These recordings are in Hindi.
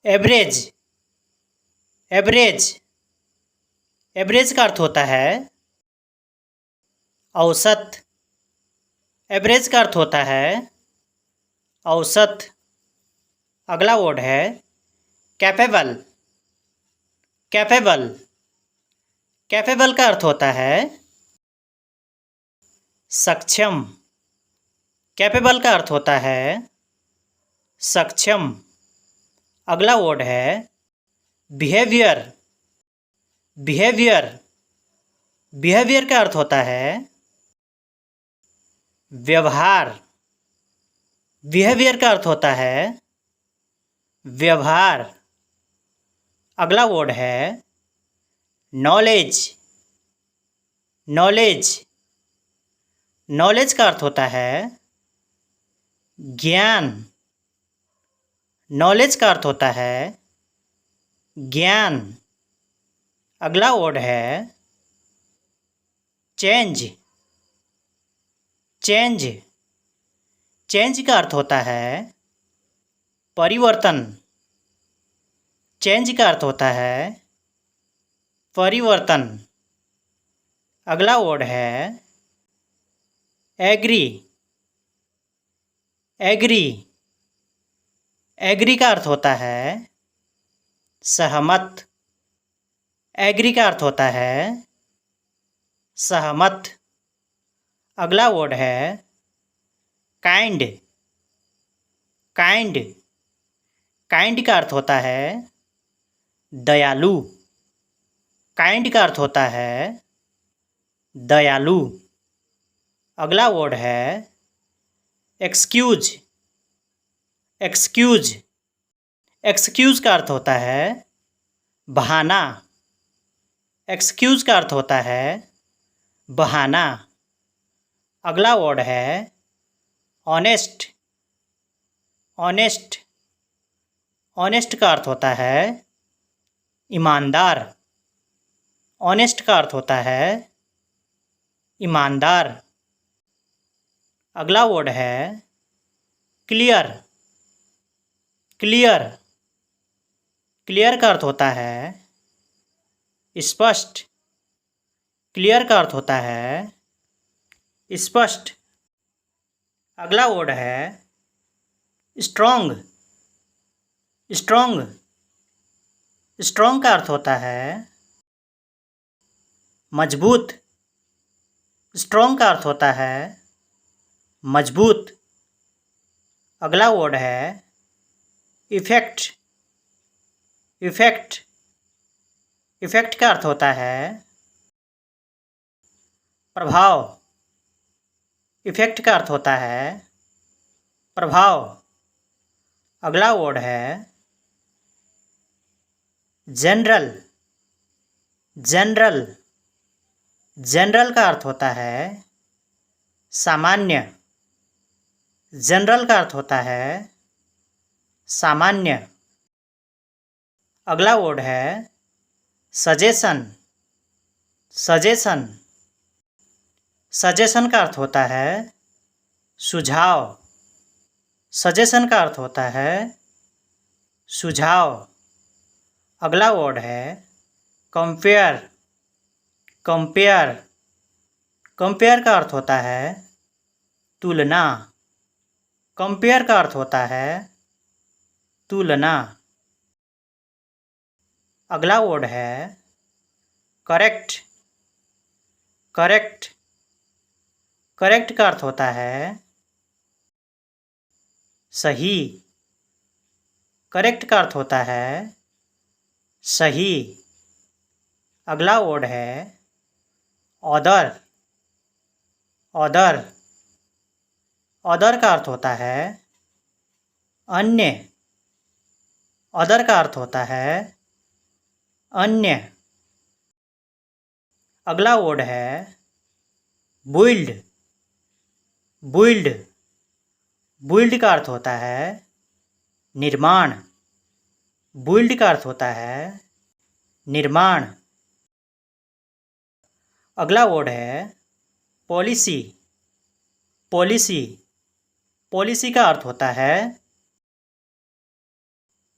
एवरेज। एवरेज। एवरेज का अर्थ होता है औसत। एवरेज का अर्थ होता है औसत। अगला वर्ड है कैपेबल। कैपेबल। कैपेबल का अर्थ होता है सक्षम। कैपेबल का अर्थ होता है सक्षम। अगला वर्ड है बिहेवियर। बिहेवियर। बिहेवियर का अर्थ होता है व्यवहार। बिहेवियर का अर्थ होता है व्यवहार। अगला वर्ड है नॉलेज। नॉलेज। नॉलेज का अर्थ होता है ज्ञान। नॉलेज का अर्थ होता है ज्ञान। अगला वर्ड है चेंज। चेंज। चेंज का अर्थ होता है परिवर्तन। चेंज का अर्थ होता है परिवर्तन। अगला वर्ड है एग्री। एग्री। एग्री का अर्थ होता है सहमत। एग्री का अर्थ होता है सहमत। अगला वर्ड है काइंड। काइंड। काइंड का अर्थ होता है दयालु। काइंड का अर्थ होता है दयालु। अगला वर्ड है एक्सक्यूज। एक्सक्यूज। एक्सक्यूज का अर्थ होता है बहाना। एक्सक्यूज का अर्थ होता है बहाना। अगला वर्ड है ऑनेस्ट। ऑनेस्ट। ऑनेस्ट का अर्थ होता है ईमानदार। ऑनेस्ट का अर्थ होता है ईमानदार। अगला वर्ड है क्लियर। क्लियर। क्लियर का अर्थ होता है स्पष्ट। क्लियर का अर्थ होता है स्पष्ट। अगला वर्ड है स्ट्रॉन्ग। स्ट्रॉन्ग। स्ट्रॉन्ग का अर्थ होता है मजबूत। स्ट्रॉन्ग का अर्थ होता है मजबूत। अगला वर्ड है इफेक्ट। इफेक्ट। इफेक्ट का अर्थ होता है प्रभाव। इफेक्ट का अर्थ होता है प्रभाव। अगला वर्ड है जनरल। जनरल। जनरल का अर्थ होता है सामान्य। जनरल का अर्थ होता है सामान्य। अगला वर्ड है सजेशन। सजेशन। सजेशन का अर्थ होता है सुझाव। सजेशन का अर्थ होता है सुझाव। अगला वर्ड है कंपेयर। कंपेयर। कंपेयर का अर्थ होता है तुलना। कंपेयर का अर्थ होता है तुलना। अगला वर्ड है करेक्ट। करेक्ट। करेक्ट का अर्थ होता है सही। करेक्ट का अर्थ होता है सही। अगला वर्ड है अदर। अदर। अदर का अर्थ होता है अन्य। अदर का अर्थ होता है अन्य। अगला वर्ड है बिल्ड। बिल्ड। बिल्ड का अर्थ होता है निर्माण। बिल्ड का अर्थ होता है निर्माण। अगला वर्ड है पॉलिसी। पॉलिसी। पॉलिसी का अर्थ होता है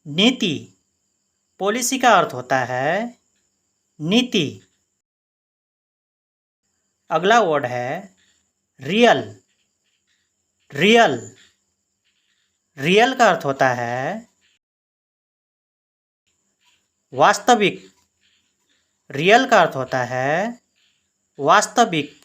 नीति। पॉलिसी का अर्थ होता है नीति। अगला वर्ड है रियल। रियल। रियल का अर्थ होता है वास्तविक। रियल का अर्थ होता है वास्तविक।